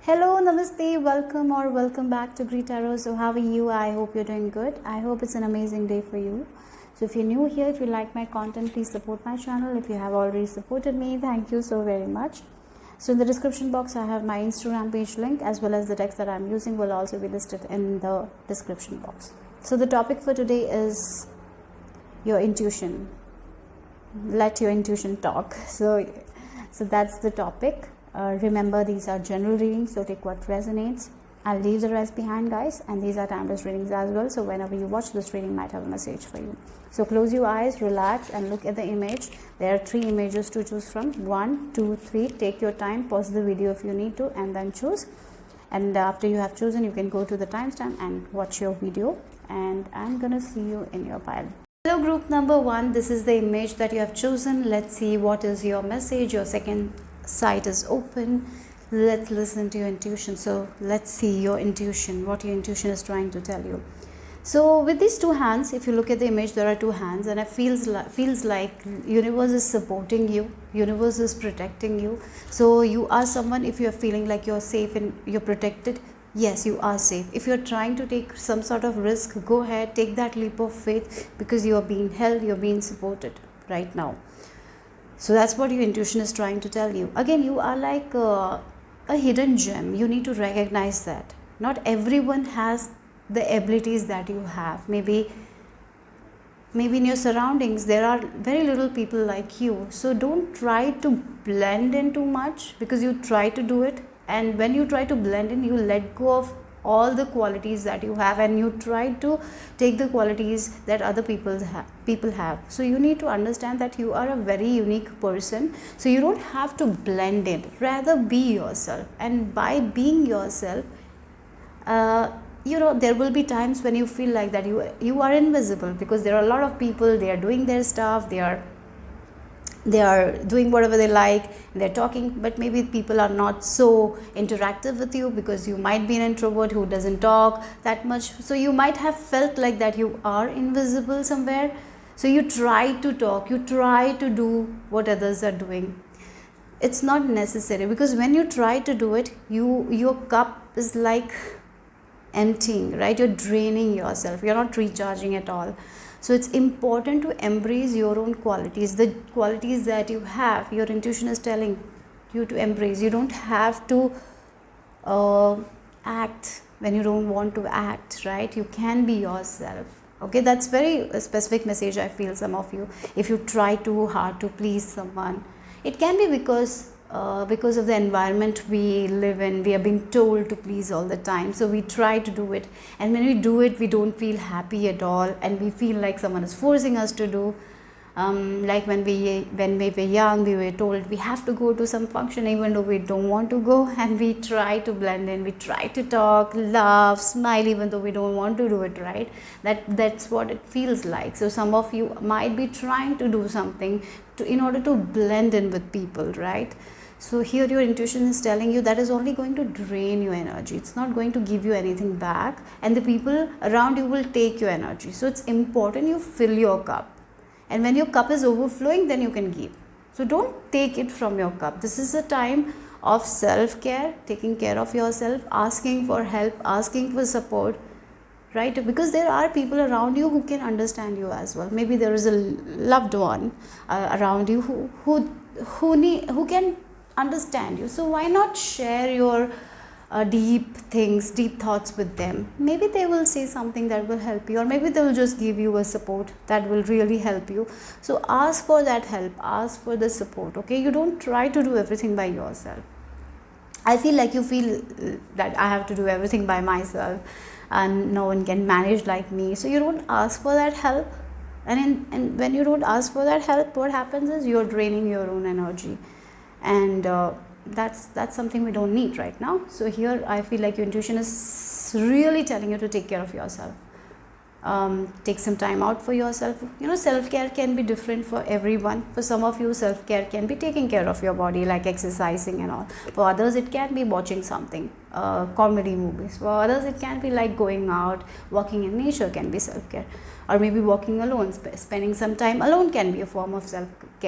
Hello, namaste, welcome or welcome back to greetarot. So how are you? I hope you're doing good. I hope it's an amazing day for you. So if you're new here, if you like my content, please support my channel. If you have already supported me, thank you so very much. So in the description box, I have my Instagram page link as well as the text that I'm using will also be listed in the description box. So the topic for today is your intuition. Let your intuition talk. So that's the topic. Remember, these are general readings, so take what resonates. I'll leave the rest behind, guys, and these are timeless readings as well, so whenever you watch this reading might have a message for you. So close your eyes, relax and look at the image. There are 3 images to choose from. 1, 2, 3. Take your time, pause the video if you need to, and then choose. And after you have chosen, you can go to the timestamp and watch your video, and I'm gonna see you in your pile. Hello, group number 1. This is the image that you have chosen. Let's see what is your message. Your second sight is open. Let's listen to your intuition. So let's see your intuition, what your intuition is trying to tell you. So with these 2 hands, if you look at the image, there are 2 hands, and it feels like universe is supporting you, universe is protecting you. So you are someone, if you're feeling like you're safe and you're protected, yes, you are safe. If you're trying to take some sort of risk, go ahead, take that leap of faith, because you are being held, you're being supported right now. So that's what your intuition is trying to tell you. Again, you are like a hidden gem. You need to recognize that. Not everyone has the abilities that you have. Maybe in your surroundings, there are very little people like you. So don't try to blend in too much, because you try to do it. And when you try to blend in, you let go of all the qualities that you have, and you try to take the qualities that other people have. So you need to understand that you are a very unique person, so you don't have to blend in, rather be yourself. And by being yourself, there will be times when you feel like that you are invisible, because there are a lot of people, they are doing their stuff, they are doing whatever they like, they're talking, but maybe people are not so interactive with you, because you might be an introvert who doesn't talk that much. So you might have felt like that you are invisible somewhere. So you try to talk, you try to do what others are doing. It's not necessary, because when you try to do it, your cup is like emptying, right? You're draining yourself, you're not recharging at all. So it's important to embrace your own qualities, the qualities that you have. Your intuition is telling you to embrace. You don't have to act when you don't want to act, right? You can be yourself. Okay, that's very specific message, I feel, some of you. If you try too hard to please someone, it can be because of the environment we live in. We are being told to please all the time, so we try to do it, and when we do it, we don't feel happy at all, and we feel like someone is forcing us to do. Like when we were young, we were told we have to go to some function even though we don't want to go, and we try to blend in, we try to talk, laugh, smile even though we don't want to do it, right? That's what it feels like. So some of you might be trying to do something in order to blend in with people, right? So here your intuition is telling you that is only going to drain your energy. It's not going to give you anything back, and the people around you will take your energy. So it's important you fill your cup. And when your cup is overflowing, then you can give. So don't take it from your cup. This is a time of self-care, taking care of yourself, asking for help, asking for support, right? Because there are people around you who can understand you as well. Maybe there is a loved one around you who can understand you. So why not share your deep thoughts with them? Maybe they will say something that will help you, or maybe they will just give you a support that will really help you. So ask for that help, ask for the support. Okay, you don't try to do everything by yourself. I feel like you feel that I have to do everything by myself and no one can manage like me, so you don't ask for that help. And when you don't ask for that help, what happens is you're draining your own energy, and that's something we don't need right now. So here I feel like your intuition is really telling you to take care of yourself. Take some time out for yourself. Self-care can be different for everyone. For some of you, self-care can be taking care of your body, like exercising and all. For others, it can be watching something, comedy movies. For others, it can be like going out, walking in nature can be self-care. Or maybe walking alone, spending some time alone can be a form of self-care.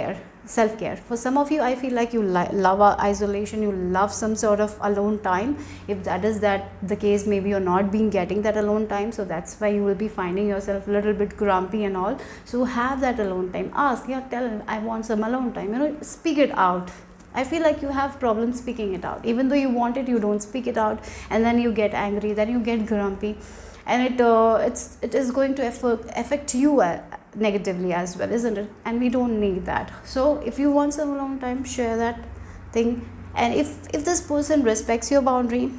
self care. For some of you, I feel like you love isolation, you love some sort of alone time. If that is the case, maybe you're not being getting that alone time, so that's why you will be finding yourself a little bit grumpy and all. So have that alone time. Ask, yeah, tell, I want some alone time, speak it out. I feel like you have problems speaking it out. Even though you want it, you don't speak it out, and then you get angry, then you get grumpy, and it is going to affect you negatively as well, isn't it? And we don't need that. So if you want some alone time, share that thing. And if this person respects your boundary,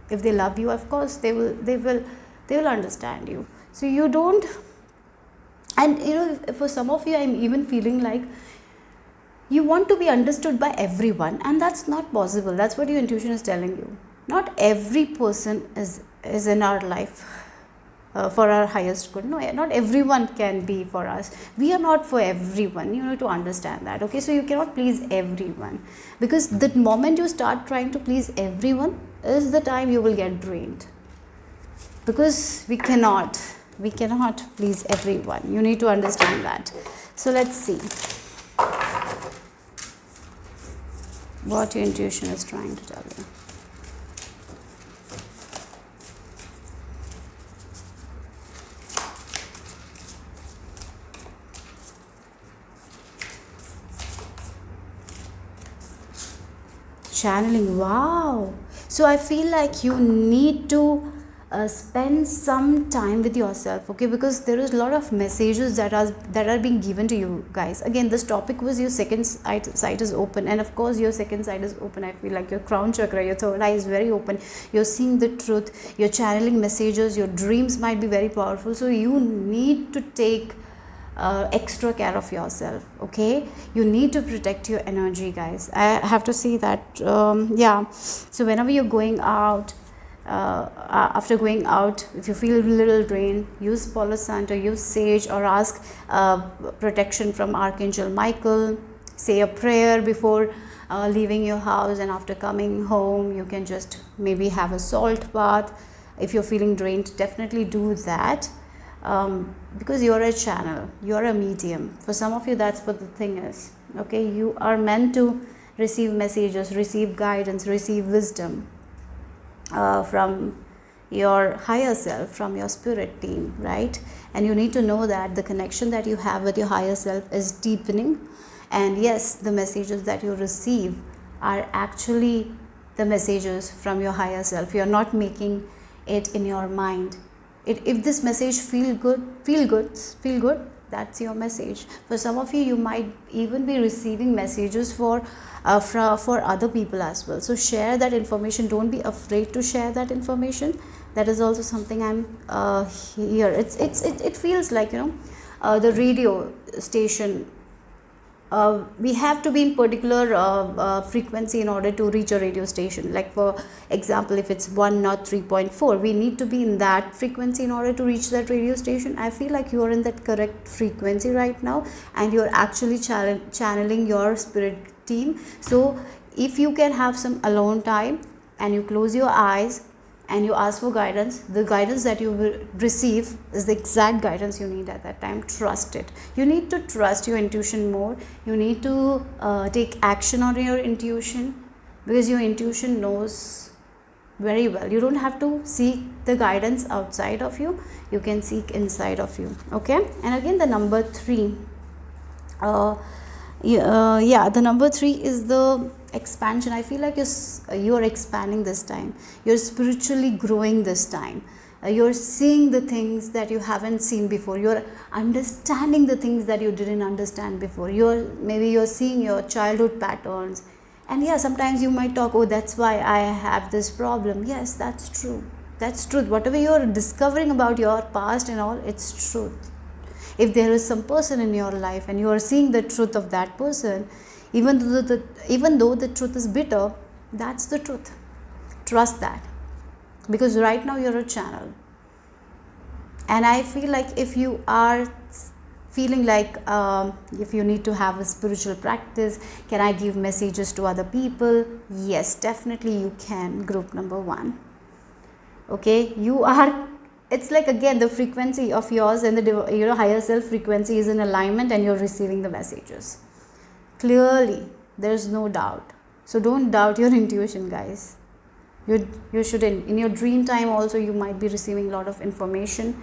if they love you, of course they will understand you. So you don't. And for some of you, I'm even feeling like you want to be understood by everyone, and that's not possible. That's what your intuition is telling you. Not every person is in our life for our highest good. No, not everyone can be for us. We are not for everyone. You need to understand that. Okay, so you cannot please everyone, because the moment you start trying to please everyone is the time you will get drained, because we cannot please everyone. You need to understand that. So let's see what your intuition is trying to tell you. Channeling. Wow. So I feel like you need to spend some time with yourself, okay, because there is a lot of messages that are being given to you guys. Again, this topic was your second sight is open, and of course your second sight is open. I feel like your crown chakra, your third eye is very open. You're seeing the truth, you're channeling messages, your dreams might be very powerful. So you need to take extra care of yourself, okay? You need to protect your energy, guys. I have to say that. Yeah, so whenever you're going out, after going out, if you feel a little drained, use Palo Santo, use sage, or ask protection from Archangel Michael. Say a prayer before leaving your house, and after coming home you can just maybe have a salt bath. If you're feeling drained, definitely do that, because you're a channel, you're a medium. For some of you, that's what the thing is, okay? You are meant to receive messages, receive guidance, receive wisdom from your higher self, from your spirit team, right? And you need to know that the connection that you have with your higher self is deepening. And yes, the messages that you receive are actually the messages from your higher self. You're not making it in your mind. If this message feel good, that's your message. For some of you, you might even be receiving messages for other people as well. So share that information. Don't be afraid to share that information. That is also something I'm here. It feels like, the radio station. We have to be in particular frequency in order to reach a radio station. Like for example, if it's 103.4, we need to be in that frequency in order to reach that radio station. I feel like you are in that correct frequency right now, and you're actually channeling your spirit team. So if you can have some alone time and you close your eyes and you ask for guidance, the guidance that you will receive is the exact guidance you need at that time. Trust it. You need to trust your intuition more. You need to take action on your intuition, because your intuition knows very well. You don't have to seek the guidance outside of you. You can seek inside of you, okay? And again, the number 3. The number 3 is the expansion. I feel like you're expanding this time. You're spiritually growing this time. You're seeing the things that you haven't seen before. You're understanding the things that you didn't understand before. You're seeing your childhood patterns. And yeah, sometimes you might talk, oh, that's why I have this problem. Yes, that's true. That's truth. Whatever you're discovering about your past and all, it's truth. If there is some person in your life and you are seeing the truth of that person, even though the truth is bitter, that's the truth. Trust that, because right now you're a channel. And I feel like if you are feeling like if you need to have a spiritual practice, can I give messages to other people? Yes, definitely you can. Group number 1, okay? It's like, again, the frequency of yours and the higher self frequency is in alignment, and you're receiving the messages. clearly. There's no doubt. So don't doubt your intuition, guys. You shouldn't. In your dream time also, you might be receiving a lot of information.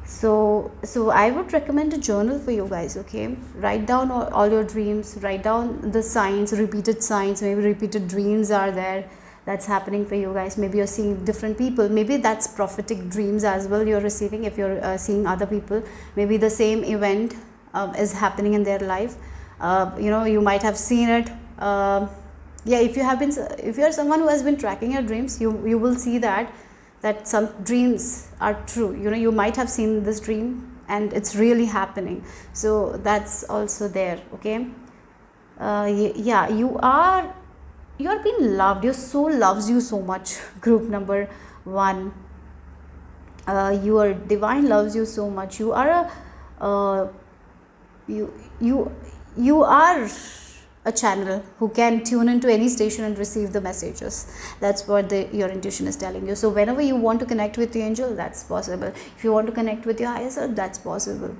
So I would recommend a journal for you guys. Okay, write down all your dreams, write down the signs, repeated signs, maybe repeated dreams are there that's happening for you guys. Maybe you're seeing different people, maybe that's prophetic dreams as well you're receiving. If you're seeing other people, maybe the same event is happening in their life. You might have seen it. Yeah, if you are someone who has been tracking your dreams, you will see that some dreams are true. You might have seen this dream and it's really happening. So that's also there. Okay. Yeah, you are being loved. Your soul loves you so much. Group number 1. Your divine loves you so much. You are you are a channel who can tune into any station and receive the messages. That's what your intuition is telling you. So whenever you want to connect with the angel, that's possible. If you want to connect with your higher self, that's possible.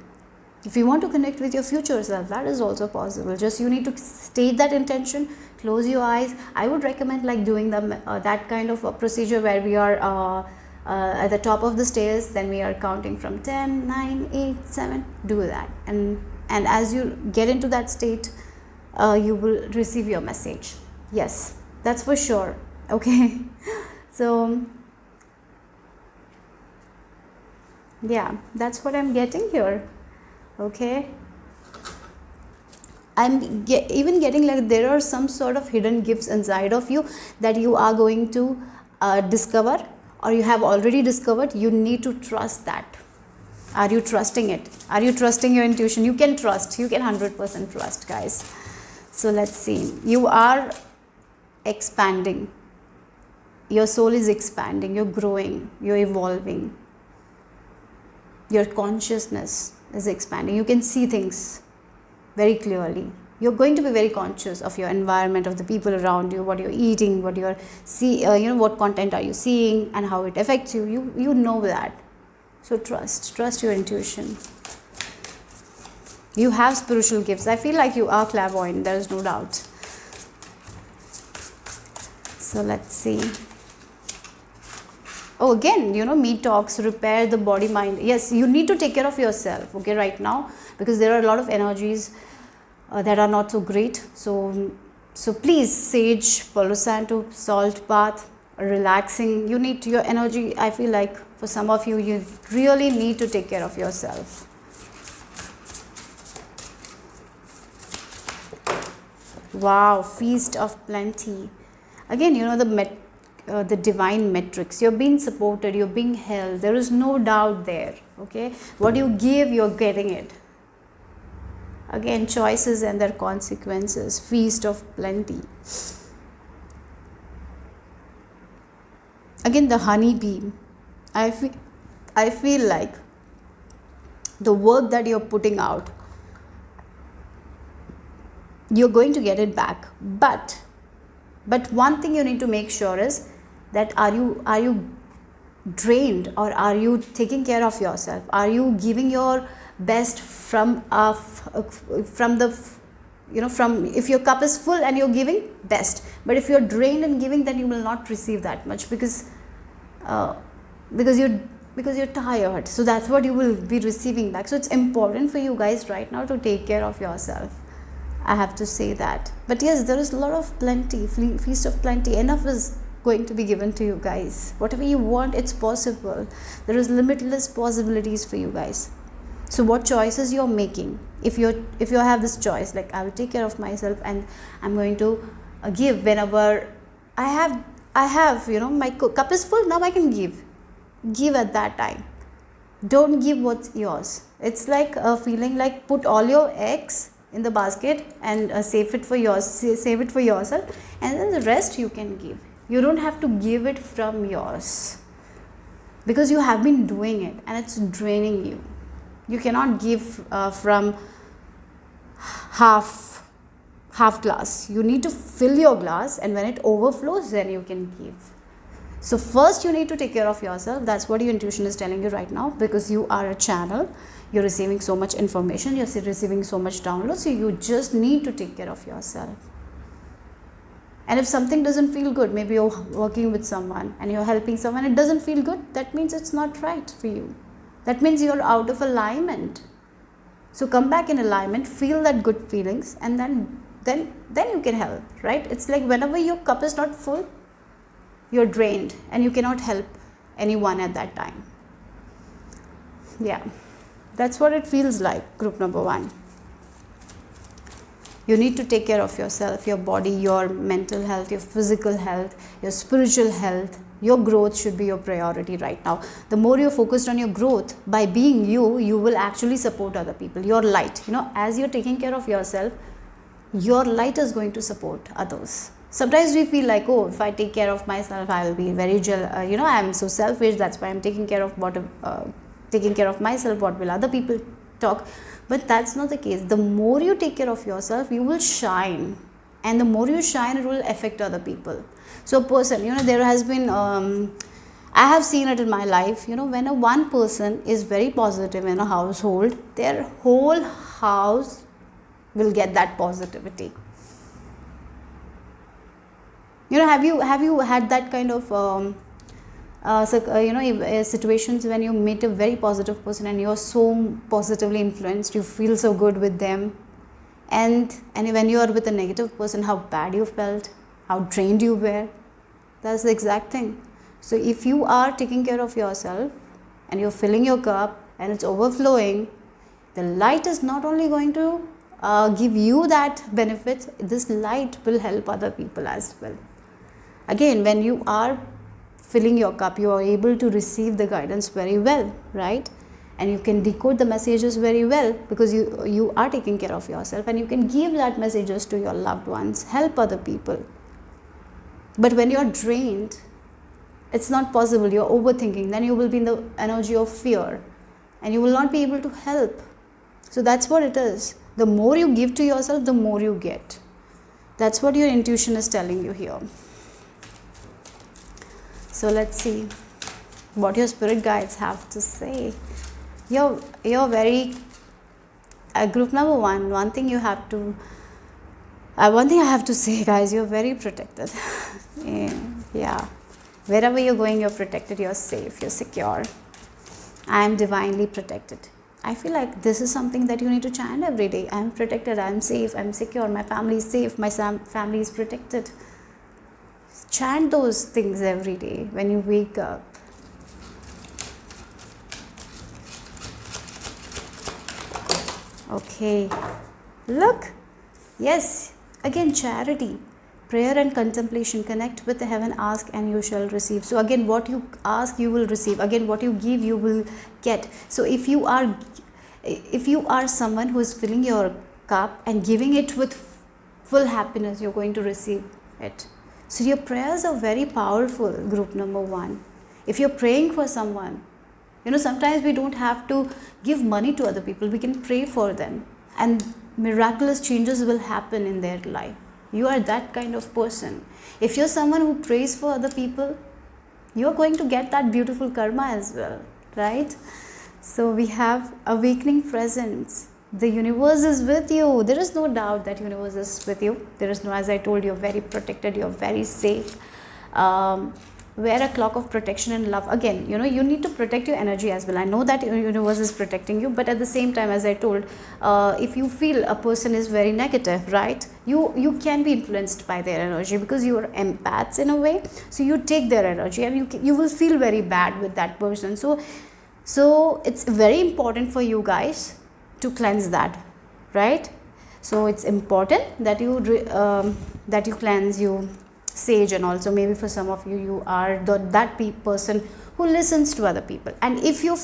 If you want to connect with your future self, that is also possible. Just you need to state that intention, close your eyes. I would recommend like doing that kind of a procedure where we are at the top of the stairs, then we are counting from 10, 9, 8, 7. Do that, and as you get into that state, you will receive your message. Yes, that's for sure. Okay. So yeah, that's what I'm getting here. Okay, I'm even getting like there are some sort of hidden gifts inside of you that you are going to discover, or you have already discovered. You need to trust that. Are you trusting it? Are you trusting your intuition? You can trust. You can 100% trust, guys. So let's see. You are expanding. Your soul is expanding. You're growing. You're evolving. Your consciousness is expanding. You can see things very clearly. You're going to be very conscious of your environment, of the people around you, what you're eating, what you're what content are you seeing, and how it affects you. You know that. So trust your intuition. You have spiritual gifts. I feel like you are clairvoyant. There is no doubt. So let's see. Oh, again, meat talks, repair the body, mind. Yes, you need to take care of yourself, okay, right now, because there are a lot of energies that are not so great. So please, sage, Palo Santo, salt bath, relaxing. You need your energy. I feel like for some of you, you really need to take care of yourself. Wow, feast of plenty. Again, the divine metrics. You're being supported, you're being held. There is no doubt there. Okay, what you give, you're getting it. Again, choices and their consequences. Feast of plenty. Again, the honeybee. I feel like the work that you're putting out, you're going to get it back. But one thing you need to make sure is that are you drained, or are you taking care of yourself? Are you giving your best from if your cup is full and you're giving best, but if you're drained and giving, then you will not receive that much because you're tired. So that's what you will be receiving back. So it's important for you guys right now to take care of yourself. I have to say that. But yes, there is a lot of plenty, feast of plenty. Enough is going to be given to you guys. Whatever you want, it's possible. There is limitless possibilities for you guys. So what choices you're making? If you have this choice, like I will take care of myself and I'm going to give whenever I have my cup is full, now I can give at that time. Don't give what's yours. It's like a feeling like put all your eggs in the basket and save it for yourself, and then the rest you can give. You don't have to give it from yours because you have been doing it and it's draining you. You cannot give from half glass. You need to fill your glass, and when it overflows, then you can give. So first you need to take care of yourself. That's what your intuition is telling you right now, because you are a channel. You're receiving so much information, you're receiving so much download, so you just need to take care of yourself. And if something doesn't feel good, maybe you're working with someone and you're helping someone, it doesn't feel good, that means it's not right for you. That means you're out of alignment. So come back in alignment, feel that good feelings, and then you can help, right? It's like whenever your cup is not full, you're drained and you cannot help anyone at that time. Yeah, that's what it feels like, group number 1. You need to take care of yourself, your body, your mental health, your physical health, your spiritual health. Your growth should be your priority right now. The more you're focused on your growth, by being you, you will actually support other people. Your light, as you're taking care of yourself, your light is going to support others. Sometimes we feel like, oh, if I take care of myself, I will be very I'm so selfish. That's why I'm taking care of myself. What will other people talk? But that's not the case. The more you take care of yourself, you will shine, and the more you shine, it will affect other people. So a person, there has been, I have seen it in my life, when one person is very positive in a household, their whole house will get that positivity. Have you had that kind of situations when you meet a very positive person and you're so positively influenced, you feel so good with them, and when you are with a negative person, how bad you felt, how drained you were. That's the exact thing. So if you are taking care of yourself and you're filling your cup and it's overflowing, the light is not only going to give you that benefit, this light will help other people as well. Again, when you are filling your cup, you are able to receive the guidance very well, right? And you can decode the messages very well, because you are taking care of yourself, and you can give that messages to your loved ones, help other people. But when you're drained, it's not possible. You're overthinking, then you will be in the energy of fear and you will not be able to help. So that's what it is. The more you give to yourself, the more you get. That's what your intuition is telling you here. So let's see what your spirit guides have to say. You're very, group number 1, one thing I have to say, guys, you're very protected. Yeah. Wherever you're going, you're protected, you're safe, you're secure. I am divinely protected. I feel like this is something that you need to chant every day. I am protected, I am safe, I am secure, my family is safe, my family is protected. Chant those things every day when you wake up. Okay, look, yes, again, charity, prayer and contemplation. Connect with the heaven, ask and you shall receive. So again, what you ask, you will receive. Again, what you give, you will get. So if you are someone who is filling your cup and giving it with full happiness, you're going to receive it. So your prayers are very powerful, group number 1. If you're praying for someone, sometimes we don't have to give money to other people. We can pray for them and miraculous changes will happen in their life. You are that kind of person. If you're someone who prays for other people, you're going to get that beautiful karma as well, right? So we have awakening presence. The universe is with you. There is no doubt that universe is with you. There is no, as I told you, you're very protected, you're very safe. Wear a clock of protection and love. Again, you need to protect your energy as well. I know that universe is protecting you, but at the same time, as I told, if you feel a person is very negative, right, you can be influenced by their energy, because you are empaths in a way. So you take their energy and you will feel very bad with that person. So it's very important for you guys to cleanse that, right? So it's important that you cleanse, you sage, and also maybe for some of you are that person who listens to other people. And if your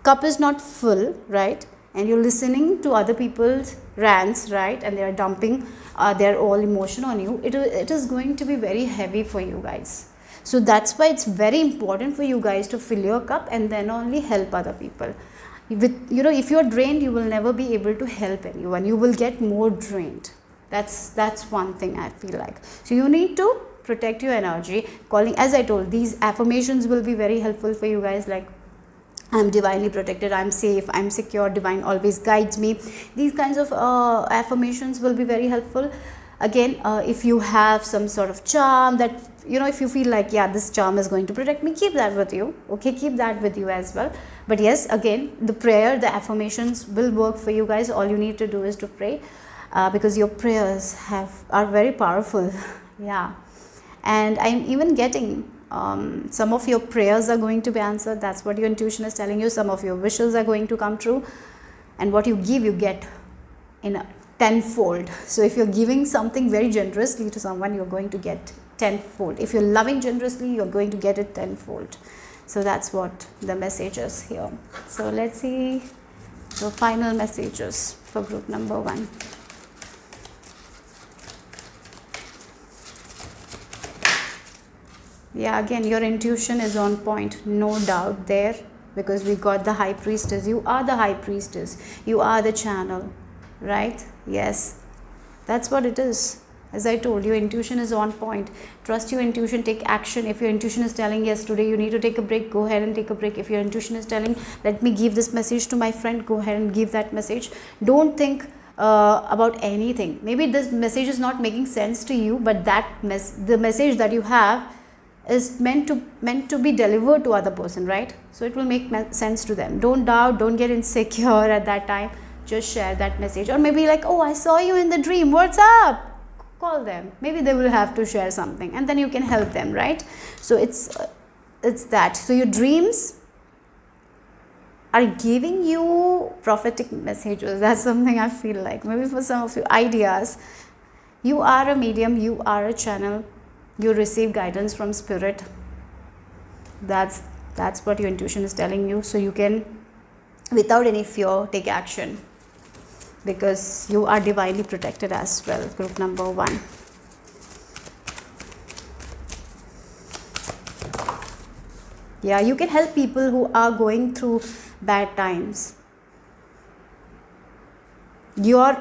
cup is not full, right, and you're listening to other people's rants, right, and they are dumping their all emotion on you, it is going to be very heavy for you guys. So that's why it's very important for you guys to fill your cup and then only help other people. If you're drained, you will never be able to help anyone. You will get more drained. That's one thing I feel like. So you need to protect your energy. Calling, as I told, these affirmations will be very helpful for you guys, like I'm divinely protected, I'm safe, I'm secure, divine always guides me. These kinds of affirmations will be very helpful. Again, if you have some sort of charm that, if you feel like, yeah, this charm is going to protect me, keep that with you. Okay, keep that with you as well. But yes, again, the prayer, the affirmations will work for you guys. All you need to do is to pray, because your prayers are very powerful. Yeah. And I'm even getting some of your prayers are going to be answered. That's what your intuition is telling you. Some of your wishes are going to come true, and what you give, you get in a tenfold. So if you're giving something very generously to someone, you're going to get tenfold. If you're loving generously, you're going to get it tenfold. So that's what the message is here. So let's see the final messages for group number 1. Yeah, again, your intuition is on point, no doubt there, because we got the high priestess. You are the high priestess. You are the channel, right? Yes, that's what it is. As I told you, intuition is on point. Trust your intuition, take action. If your intuition is telling, yes, today you need to take a break, go ahead and take a break. If your intuition is telling, let me give this message to my friend, go ahead and give that message. Don't think about anything. Maybe this message is not making sense to you, but the message that you have is meant to be delivered to other person, right? So it will make sense to them. Don't doubt, don't get insecure at that time. Just share that message. Or maybe like, oh, I saw you in the dream, what's up? Call them. Maybe they will have to share something, and then you can help them, right? So it's that. So your dreams are giving you prophetic messages. That's something I feel like. Maybe for some of you, ideas. You are a medium, you are a channel. You receive guidance from spirit. That's what your intuition is telling you. So you can, without any fear, take action, because you are divinely protected as well. Group number 1. Yeah, you can help people who are going through bad times. Your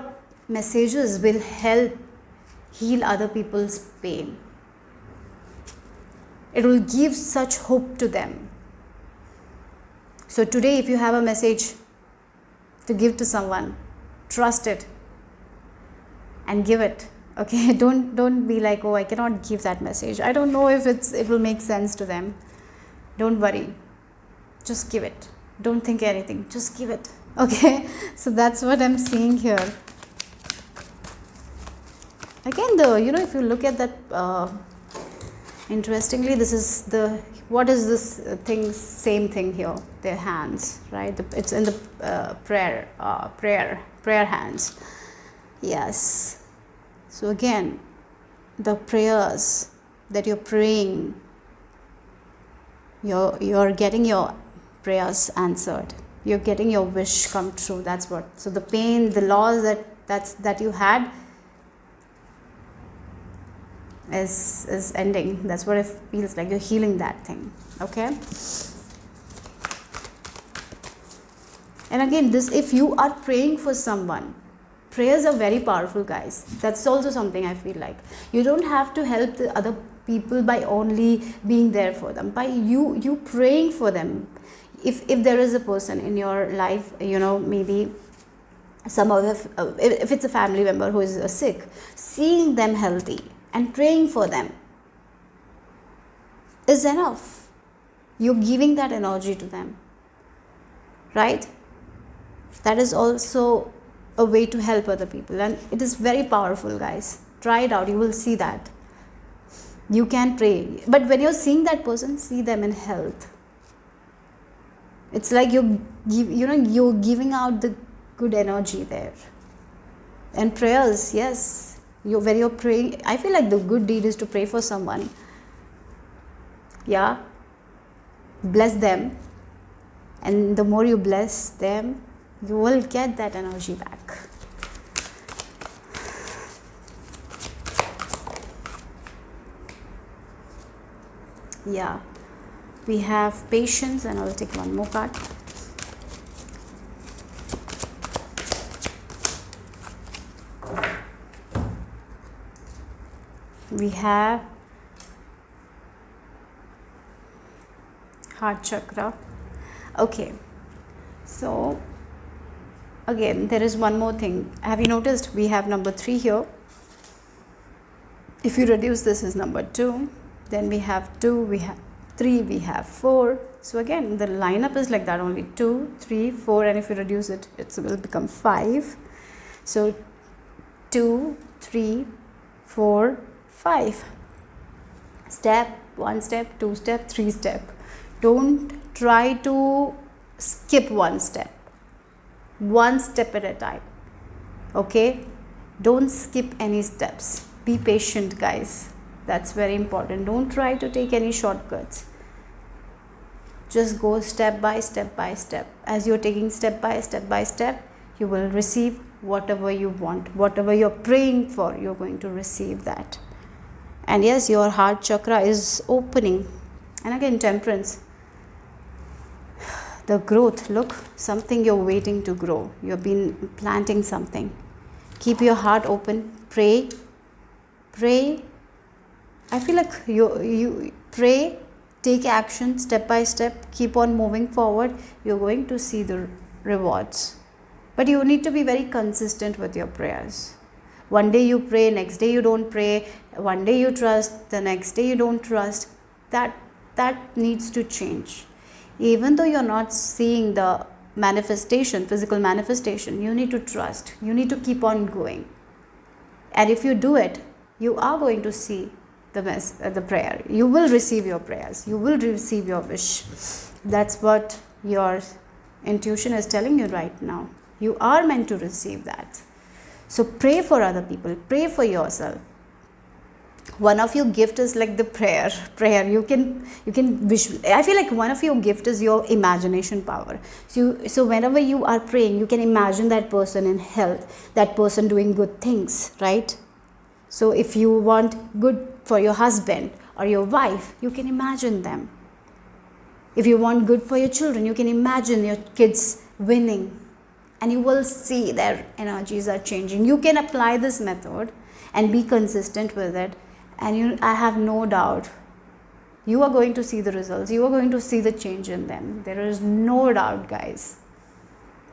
messages will help heal other people's pain. It will give such hope to them. So today, if you have a message to give to someone, trust it and give it. Okay, don't be like, oh, I cannot give that message, I don't know if it will make sense to them. Don't worry, just give it. Don't think anything, just give it. Okay, so that's what I'm seeing here. Again, if you look at that, interestingly, this is what is this thing? Same thing here. Their hands, right? It's in the prayer hands. Yes. So again, the prayers that you're praying, you're getting your prayers answered. You're getting your wish come true. That's what. So the pain, the loss that you had is ending. That's what it feels like. You're healing that thing. Okay. And again, if you are praying for someone, prayers are very powerful, guys. That's also something I feel like. You don't have to help the other people by only being there for them, by you praying for them. If there is a person in your life, maybe if it's a family member who is sick, seeing them healthy and praying for them is enough. You're giving that energy to them, right? That is also a way to help other people, and it is very powerful, guys. Try it out, you will see that. You can pray, but when you're seeing that person, see them in health. It's like you're giving out the good energy there. And prayers, yes, when you're praying, I feel like the good deed is to pray for someone. Yeah, bless them, and the more you bless them, you will get that energy back. Yeah, we have patience, and I'll take one more card. We have heart chakra. Okay, so again there is one more thing. Have you noticed we have number 3 here? If you reduce this is number 2, then we have 2, we have 3, we have 4. So again the lineup is like that, only 2, 3, 4, and if you reduce it, it will become 5. So 2, 3, 4, 5. Step, 1 step, 2 step, 3 step. Don't try to skip one step at a time. Okay, don't skip any steps. Be patient, guys. That's very important. Don't try to take any shortcuts. Just go step by step by step. As you're taking step by step, you will receive whatever you want. Whatever you're praying for, you're going to receive that. And yes, your heart chakra is opening. And again, temperance. The growth, look, something you're waiting to grow. You've been planting something. Keep your heart open. Pray. I feel like you pray, take action step by step, keep on moving forward. You're going to see the rewards. But you need to be very consistent with your prayers. One day you pray, next day you don't pray. One day you trust, the next day you don't trust. That needs to change. Even though you're not seeing the manifestation, physical manifestation, you need to trust. You need to keep on going. And if you do it, you are going to see the prayer. You will receive your prayers. You will receive your wish. That's what your intuition is telling you right now. You are meant to receive that. So pray for other people. Pray for yourself. One of your gift is like the prayer. You can visualize. I feel like one of your gift is your imagination power. So whenever you are praying, you can imagine that person in health, that person doing good things, right? So if you want good for your husband or your wife, you can imagine them. If you want good for your children, you can imagine your kids winning, and you will see their energies are changing. You can apply this method and be consistent with it, and I have no doubt you are going to see the results. You are going to see the change in them. There is no doubt, guys.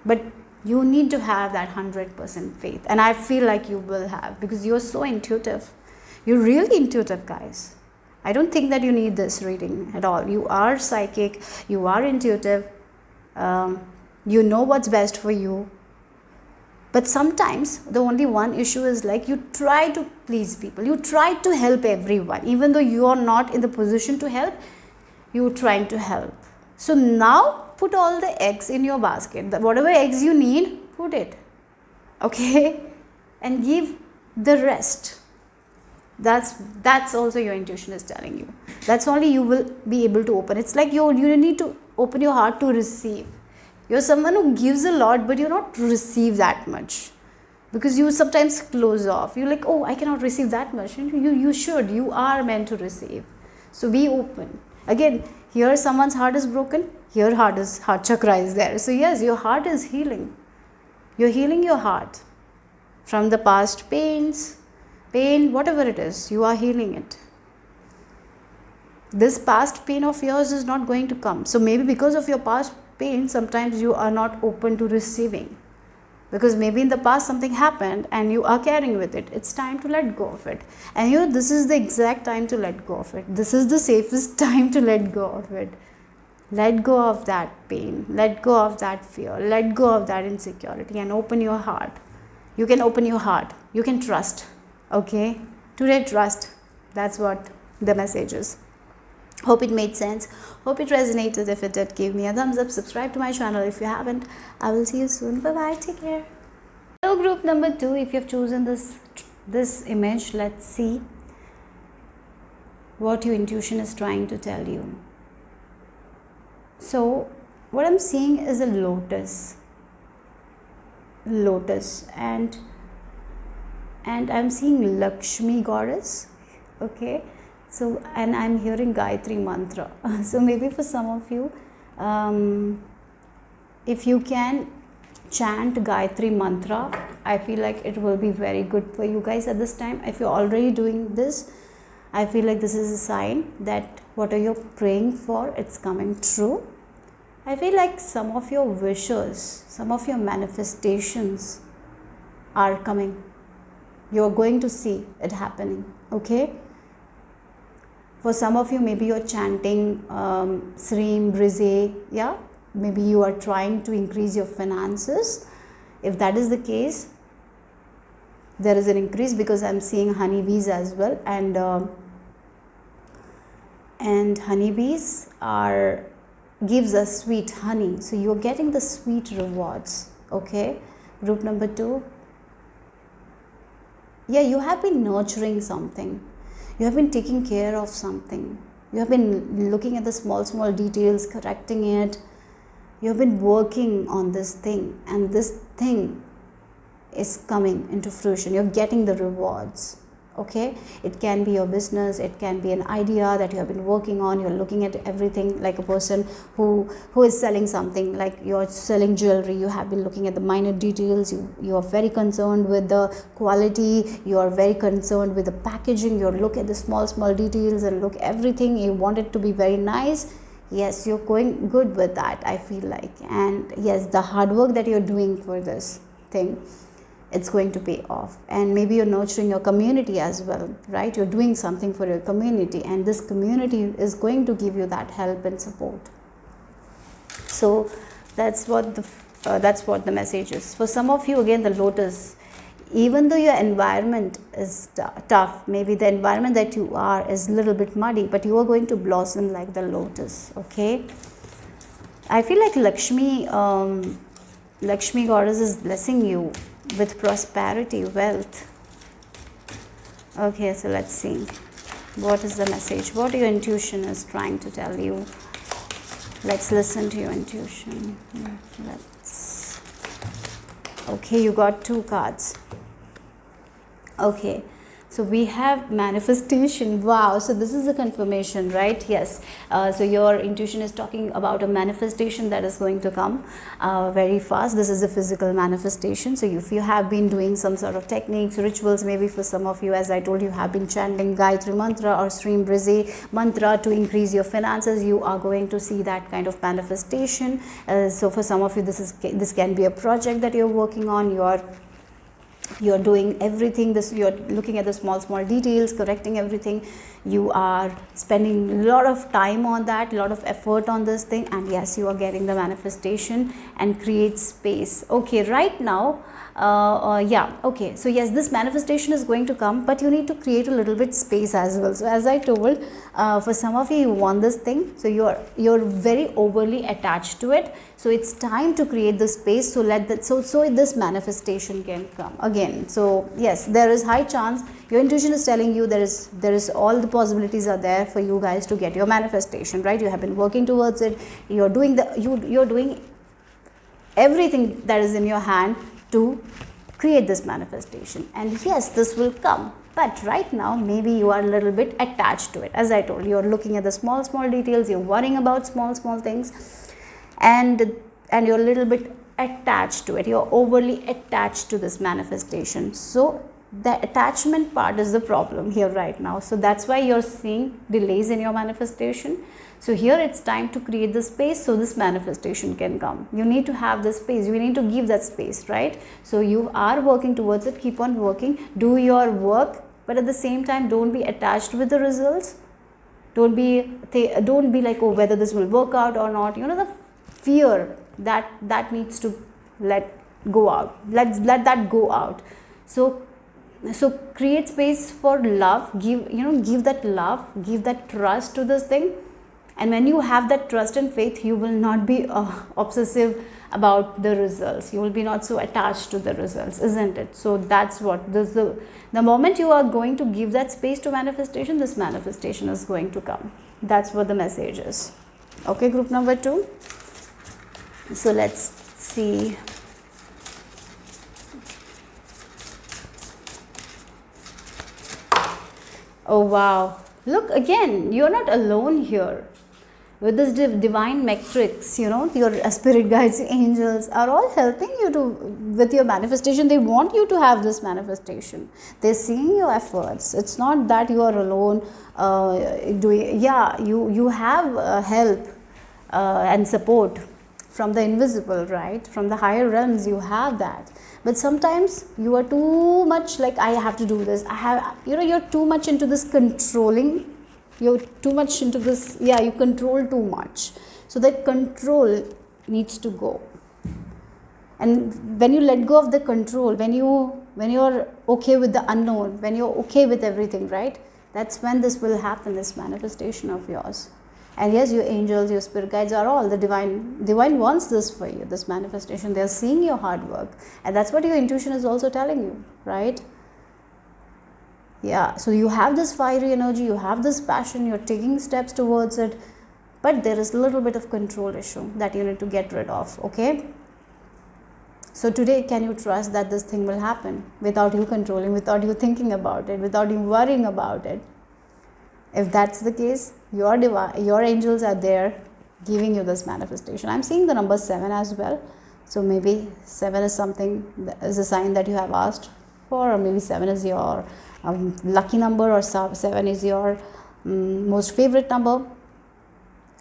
But you need to have that 100% faith, and I feel like you will have, because you're so intuitive. You're really intuitive, guys. I don't think that you need this reading at all. You are psychic, you are intuitive, you know what's best for you. But sometimes the only one issue is like you try to please people, you try to help everyone, even though you are not in the position to help, you're trying to help. So now put all the eggs in your basket. Whatever eggs you need, put it. Okay? And give the rest. That's also your intuition is telling you. That's only you will be able to open. It's like you need to open your heart to receive. You're someone who gives a lot, but you're not receive that much. Because you sometimes close off. You're like, oh, I cannot receive that much. You should. You are meant to receive. So be open. Again, here someone's heart is broken. Here heart chakra is there. So yes, your heart is healing. You're healing your heart. From the past pain, whatever it is, you are healing it. This past pain of yours is not going to come. So maybe because of your past pain, sometimes you are not open to receiving. Because maybe in the past something happened and you are carrying with it. It's time to let go of it. And this is the exact time to let go of it. This is the safest time to let go of it. Let go of that pain. Let go of that fear. Let go of that insecurity and open your heart. You can open your heart. You can trust. Okay? Today, trust. That's what the message is. Hope it made sense. Hope it resonated. If it did, give me a thumbs up. Subscribe to my channel if you haven't. I will see you soon. Bye-bye. Take care. Hello, group number 2. If you have chosen this image, let's see what your intuition is trying to tell you. So, what I'm seeing is a lotus. And I'm seeing Lakshmi goddess. Okay. So, and I'm hearing Gayatri mantra. So maybe for some of you, if you can chant Gayatri mantra, I feel like it will be very good for you guys at this time. If you're already doing this, I feel like this is a sign that what are you praying for, it's coming true. I feel like some of your wishes, some of your manifestations are coming. You're going to see it happening, okay? For some of you, maybe you're chanting Srim, Brize, yeah? Maybe you are trying to increase your finances. If that is the case, there is an increase, because I'm seeing honeybees as well, and honeybees gives us sweet honey, so you're getting the sweet rewards, okay? Group number 2, yeah, you have been nurturing something, you have been taking care of something, you have been looking at the small details, correcting it, you have been working on this thing, and this thing is coming into fruition. You're getting the rewards, okay? It can be your business, it can be an idea that you have been working on. You're looking at everything like a person who is selling something, like you're selling jewelry. You have been looking at the minor details. You are very concerned with the quality, you are very concerned with the packaging. You look at the small details and look everything, you want it to be very nice. Yes, you're going good with that, I feel like. And yes, the hard work that you're doing for this thing, it's going to pay off. And maybe you're nurturing your community as well, right? You're doing something for your community, and this community is going to give you that help and support. So that's what the message is. For some of you, again, the Lotus, even though your environment is tough, maybe the environment that you are is a little bit muddy, but you are going to blossom like the Lotus, okay? I feel like Lakshmi goddess is blessing you with prosperity, wealth. Okay, so let's see. What is the message? What your intuition is trying to tell you? Let's listen to your intuition. Okay, you got 2 cards. Okay, so we have manifestation. Wow, so this is a confirmation, right? Yes. So your intuition is talking about a manifestation that is going to come very fast. This is a physical manifestation. So if you have been doing some sort of techniques, rituals, maybe for some of you, as I told you, have been chanting Gayatri mantra or Srim Brize mantra to increase your finances, you are going to see that kind of manifestation. So for some of you, this can be a project that you're working on. You're doing everything, you're looking at the small details, correcting everything. You are spending a lot of time on that, a lot of effort on this thing, and yes, you are getting the manifestation and create space. Okay, right now, yeah, okay, so yes, this manifestation is going to come, but you need to create a little bit space as well. So as I told, for some of you want this thing, so you're very overly attached to it. So it's time to create the space, so this manifestation can come again. So yes, there is high chance, your intuition is telling you there is all the possibilities are there for you guys to get your manifestation, right? You have been working towards it, you're doing everything that is in your hand to create this manifestation, and yes, this will come. But right now, maybe you are a little bit attached to it. As I told you, you're looking at the small details, you're worrying about small things, and you're a little bit attached to it. You're overly attached to this manifestation. So the attachment part is the problem here right now. So that's why you're seeing delays in your manifestation. So here it's time to create the space so this manifestation can come. You need to have the space, you need to give that space, right? So you are working towards it, keep on working, do your work, but at the same time, don't be attached with the results. Don't be like, oh, whether this will work out or not. You know, the fear that needs to let go out. Let that go out. So create space for love. Give that love, give that trust to this thing. And when you have that trust and faith, you will not be obsessive about the results. You will be not so attached to the results, isn't it? So that's what the moment you are going to give that space to manifestation, this manifestation is going to come. That's what the message is. Okay, group number 2. So let's see. Oh wow, look, again, you're not alone here. with this divine metrics, your spirit guides, angels are all helping you to with your manifestation. They want you to have this manifestation. They're seeing your efforts. It's not that you are alone doing. Yeah, you have help and support from the invisible, right? From the higher realms, you have that. But sometimes you are too much like, I have to do this. You're too much into this controlling. You're too much into this. Yeah, you control too much. So that control needs to go. And when you let go of the control, when you're okay with the unknown, when you're okay with everything, right? That's when this will happen, this manifestation of yours. And yes, your angels, your spirit guides are all the divine wants this for you, this manifestation. They're seeing your hard work, and that's what your intuition is also telling you, right? Yeah, so you have this fiery energy, you have this passion, you're taking steps towards it, but there is a little bit of control issue that you need to get rid of. Okay, so today, can you trust that this thing will happen without you controlling, without you thinking about it, without you worrying about it? If that's the case, your angels are there giving you this manifestation. I'm seeing the number 7 as well. So maybe 7 is something, is a sign that you have asked for, or maybe 7 is your lucky number, or 7 is your most favorite number.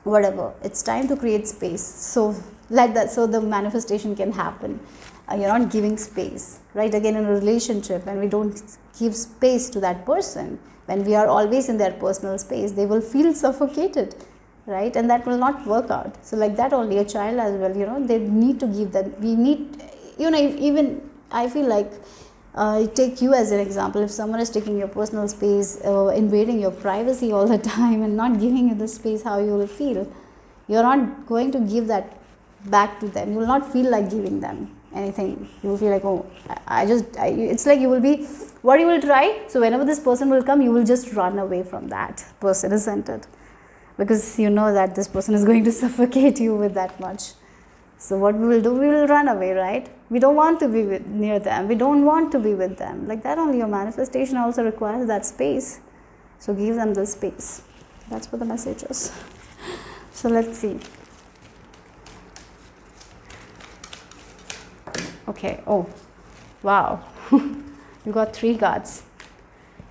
Whatever. It's time to create space. So like that, so the manifestation can happen. You're not giving space, right? Again, in a relationship, when we don't give space to that person, when we are always in their personal space, they will feel suffocated, right? And that will not work out. So like that, only a child as well, they need to give that. We need, even I feel like, take you as an example. If someone is taking your personal space, invading your privacy all the time and not giving you the space, how you will feel? You're not going to give that back to them. You will not feel like giving them anything. You will feel like, oh, it's like you will be, what you will try. So whenever this person will come, you will just run away from that person, isn't it? Because you know that this person is going to suffocate you with that much. So what we will do, we will run away, right? We don't want to be near them. We don't want to be with them. Like that, only your manifestation also requires that space. So give them the space. That's what the message is. So let's see. Okay. Oh, wow. You got 3 cards.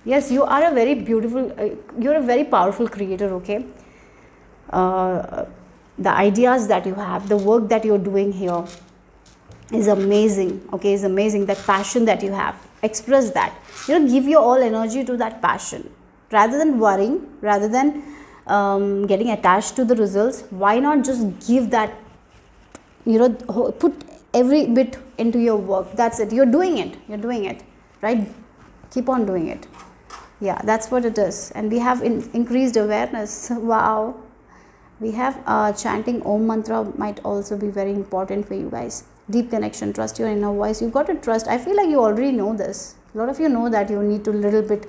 Yes, you are a very beautiful, you're a very powerful creator, okay? The ideas that you have, the work that you're doing here is amazing, okay? Is amazing. That passion that you have, express that. Give your all energy to that passion. Rather than worrying, rather than getting attached to the results, why not just give that, put every bit into your work. That's it. You're doing it, right? Keep on doing it. Yeah, that's what it is. And we have increased awareness. Wow. We have chanting Om mantra might also be very important for you guys. Deep connection, trust your inner voice. You've got to trust. I feel like you already know this. A lot of you know that you need to little bit,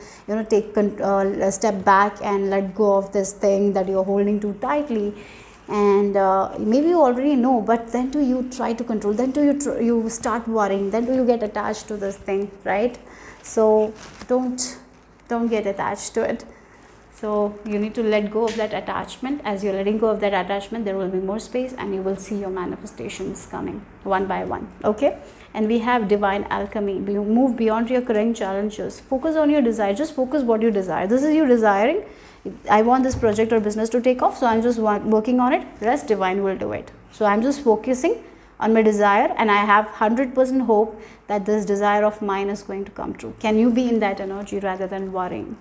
take a step back and let go of this thing that you're holding too tightly. And maybe you already know, but then do you try to control, then do you start worrying, then do you get attached to this thing, right? So don't get attached to it. So you need to let go of that attachment. As you're letting go of that attachment, there will be more space, and you will see your manifestations coming one by one. Okay? And we have divine alchemy. You move beyond your current challenges. Focus on your desire. Just focus what you desire. This is you desiring. I want this project or business to take off, so I'm just working on it. Rest, divine will do it. So I'm just focusing on my desire, and I have 100% hope that this desire of mine is going to come true. Can you be in that energy rather than worrying?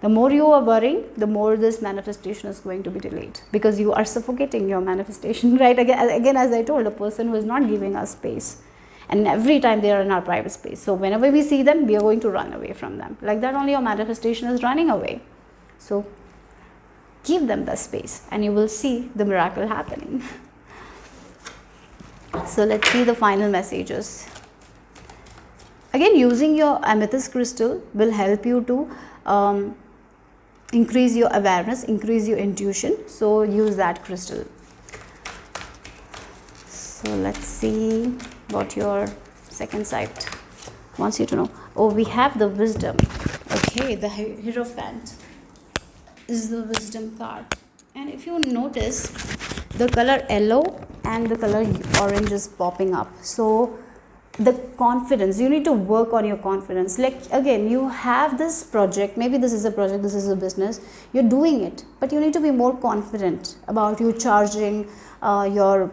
The more you are worrying, the more this manifestation is going to be delayed, because you are suffocating your manifestation, right? Again, as I told, a person who is not giving us space, and every time they are in our private space. So whenever we see them, we are going to run away from them. Like that, only your manifestation is running away. So give them the space, and you will see the miracle happening. So let's see the final messages. Again, using your amethyst crystal will help you to increase your awareness, increase your intuition. So use that crystal. So let's see what your second sight wants you to know. Oh, we have the wisdom. Okay, the Hierophant is the wisdom card. And if you notice, the color yellow and the color orange is popping up. So the confidence, you need to work on your confidence. Like again, you have this project, maybe this is a project, this is a business, you're doing it, but you need to be more confident about you charging your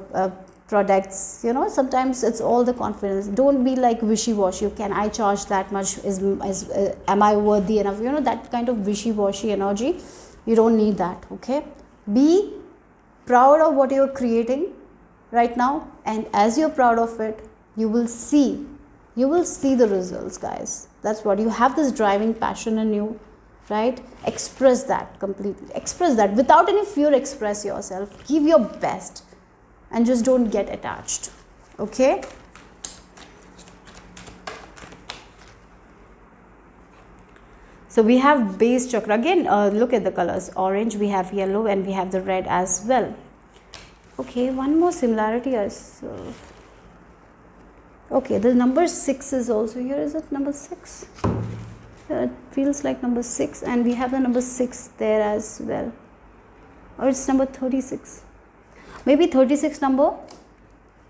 products. You know, sometimes it's all the confidence. Don't be like wishy-washy. Can I charge that much? Am I worthy enough? You know, that kind of wishy-washy energy, you don't need that. Okay, be proud of what you're creating right now, and as you're proud of it, you will see the results, guys. That's what you have, this driving passion in you, right? Express that completely, express that without any fear. Express yourself, give your best, and just don't get attached. Okay, so we have base chakra again. Look at the colors, orange, we have yellow, and we have the red as well. Okay, one more similarity is okay, the number 6 is also here. Is it number 6? It feels like number 6, and we have the number 6 there as well. Or it's number 36. Maybe 36 number.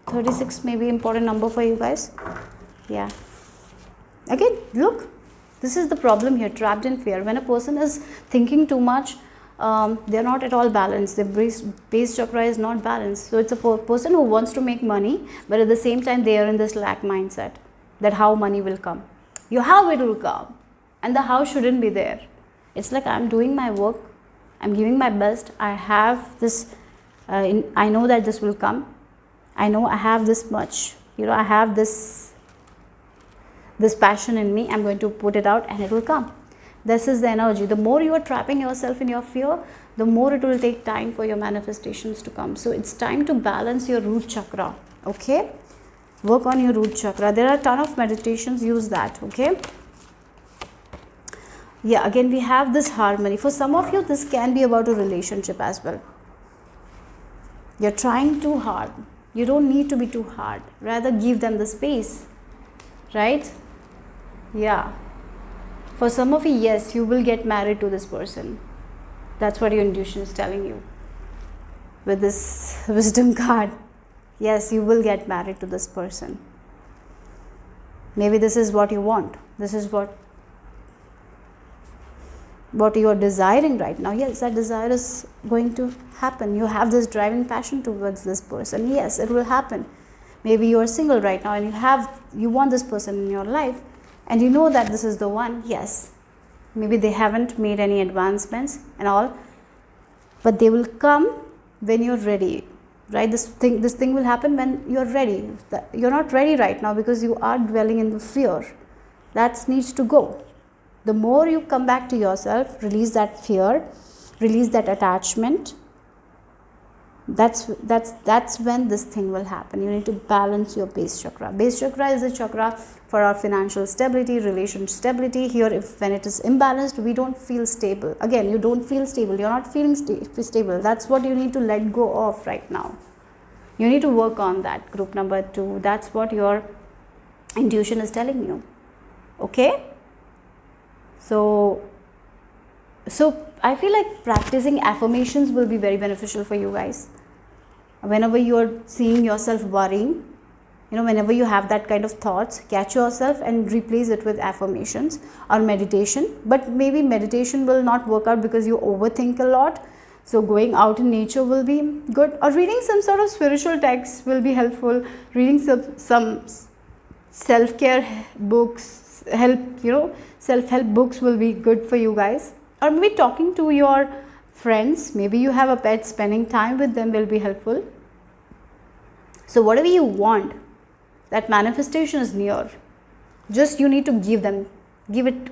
36 may be important number for you guys. Yeah. Again, look. This is the problem here, trapped in fear. When a person is thinking too much, they're not at all balanced. Their base chakra is not balanced. So it's a person who wants to make money, but at the same time they are in this lack mindset, that how money will come. How it will come, and the how shouldn't be there. It's like, I'm doing my work, I'm giving my best, I have this, I know that this will come, I know I have this much, I have this passion in me, I'm going to put it out and it will come. This is the energy. The more you are trapping yourself in your fear, the more it will take time for your manifestations to come. So it's time to balance your root chakra. Okay, work on your root chakra. There are a ton of meditations, use that. Okay, yeah, again we have this harmony. For some of you, this can be about a relationship as well. You're trying too hard. You don't need to be too hard, rather give them the space, right? Yeah, for some of you, yes, you will get married to this person. That's what your intuition is telling you with this wisdom card. Yes, you will get married to this person. Maybe this is what you want. This is what you are desiring right now. Yes, that desire is going to happen. You have this driving passion towards this person. Yes, it will happen. Maybe you are single right now and you want this person in your life, and you know that this is the one. Yes, maybe they haven't made any advancements and all, but they will come when you're ready, right? This thing will happen when you're ready. You're not ready right now because you are dwelling in the fear. That needs to go. The more you come back to yourself, release that fear, release that attachment, that's when this thing will happen. You need to balance your base chakra. Base chakra is the chakra for our financial stability, relation stability. Here, when it is imbalanced, we don't feel stable. Again, you don't feel stable. You're not feeling stable. That's what you need to let go of right now. You need to work on that. Group number 2. That's what your intuition is telling you. Okay? So I feel like practicing affirmations will be very beneficial for you guys. Whenever you are seeing yourself worrying, whenever you have that kind of thoughts, catch yourself and replace it with affirmations or meditation. But maybe meditation will not work out because you overthink a lot. So going out in nature will be good, or reading some sort of spiritual text will be helpful. Reading some self-care books, self-help books will be good for you guys. Or maybe talking to your friends, maybe you have a pet, spending time with them will be helpful. So whatever you want, that manifestation is near. Just you need to give it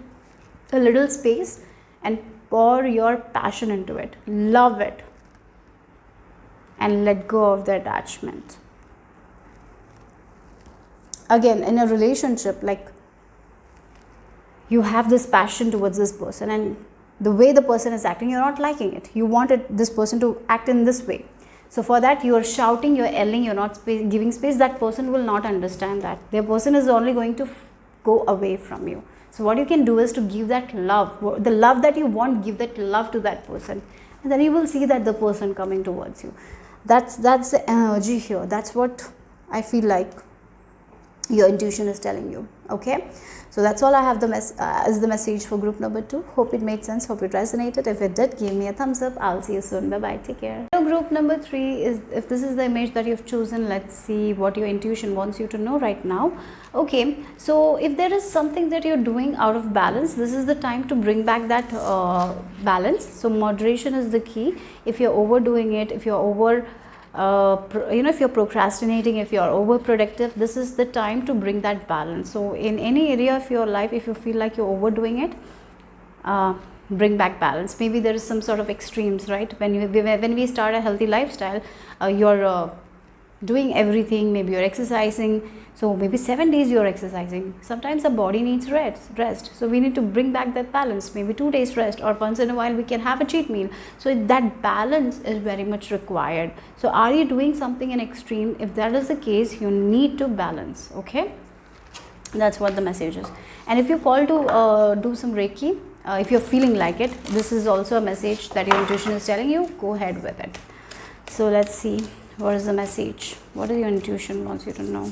a little space and pour your passion into it. Love it. And let go of the attachment. Again, in a relationship, like you have this passion towards this person, and the way the person is acting, you're not liking it. You wanted this person to act in this way. So for that, you are shouting, you're yelling, you're not giving space. That person will not understand that. Their person is only going to go away from you. So what you can do is to give that love, the love that you want, give that love to that person, and then you will see that the person coming towards you. That's the energy here. That's what I feel like your intuition is telling you. Okay, so that's all I have as the message for group number 2. Hope it made sense, hope it resonated. If it did, give me a thumbs up. I'll see you soon. Bye bye, take care. So group number 3 is, if this is the image that you've chosen, let's see what your intuition wants you to know right now. Okay, so if there is something that you're doing out of balance, this is the time to bring back that balance. So moderation is the key. If you're overdoing it, if you're if you're procrastinating, if you're overproductive, this is the time to bring that balance. So in any area of your life, if you feel like you're overdoing it, bring back balance. Maybe there is some sort of extremes, right? When we start a healthy lifestyle, you're doing everything. Maybe you're exercising, so maybe 7 days you're exercising. Sometimes the body needs rest, so we need to bring back that balance. Maybe 2 days rest, or once in a while we can have a cheat meal. So that balance is very much required. So are you doing something in extreme? If that is the case, you need to balance. Okay, that's what the message is. And if you call to do some Reiki, if you're feeling like it, this is also a message that your intuition is telling you. Go ahead with it. So let's see, what is the message? What is your intuition wants you to know?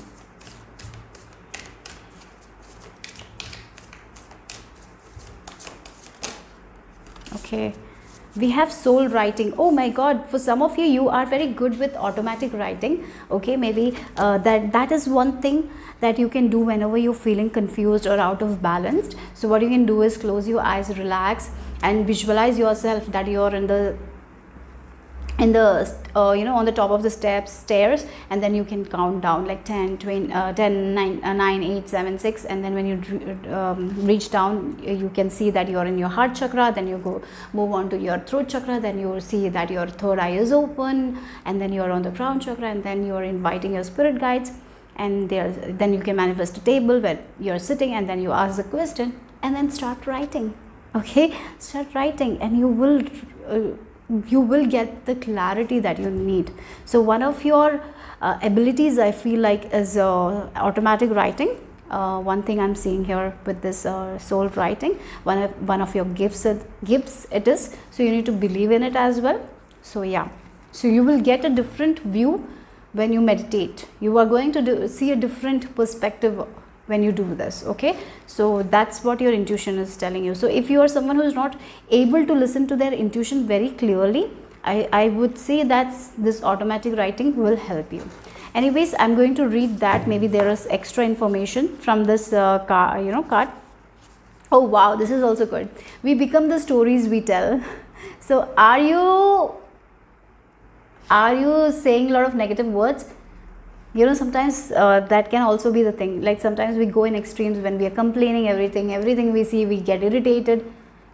Okay, we have soul writing. Oh my god, for some of you, you are very good with automatic writing. Okay, maybe that is one thing that you can do whenever you're feeling confused or out of balance. So what you can do is close your eyes, relax, and visualize yourself that you're in the on the top of the stairs, and then you can count down like 10, 20, 10, 9, 8, 7, 6, and then when you reach down, you can see that you're in your heart chakra. Then you move on to your throat chakra, then you see that your third eye is open, and then you're on the crown chakra, and then you're inviting your spirit guides, and then you can manifest a table where you're sitting, and then you ask the question, and then start writing. Okay, start writing, and you will get the clarity that you need. So one of your abilities, I feel like, is automatic writing. One thing I'm seeing here with this soul writing, one of your gifts it is. So you need to believe in it as well. So yeah, so you will get a different view when you meditate. You are going to see a different perspective when you do this. Okay, so that's what your intuition is telling you. So if you are someone who is not able to listen to their intuition very clearly, I would say that this automatic writing will help you. Anyways, I'm going to read that. Maybe there is extra information from this card. Oh wow, this is also good. We become the stories we tell. So are you saying a lot of negative words? Sometimes that can also be the thing. Like sometimes we go in extremes when we are complaining everything we see, we get irritated.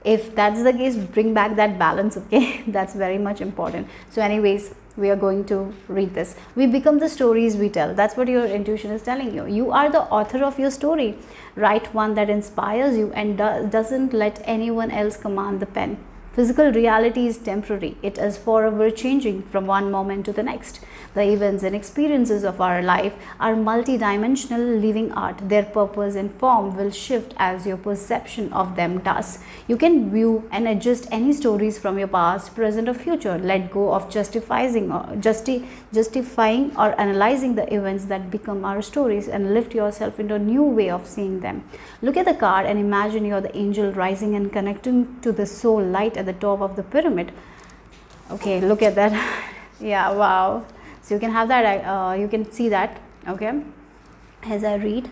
If that's the case, bring back that balance. Okay, that's very much important. So anyways, we are going to read this. We become the stories we tell. That's what your intuition is telling you. You are the author of your story. Write one that inspires you and doesn't let anyone else command the pen. Physical reality is temporary. It is forever changing from one moment to the next. The events and experiences of our life are multidimensional living art. Their purpose and form will shift as your perception of them does. You can view and adjust any stories from your past, present, or future. Let go of justifying or analyzing the events that become our stories and lift yourself into a new way of seeing them. Look at the card and imagine you're the angel rising and connecting to the soul light at the top of the pyramid. Okay, look at that. Yeah, wow. So you can have that, you can see that. Okay, as I read.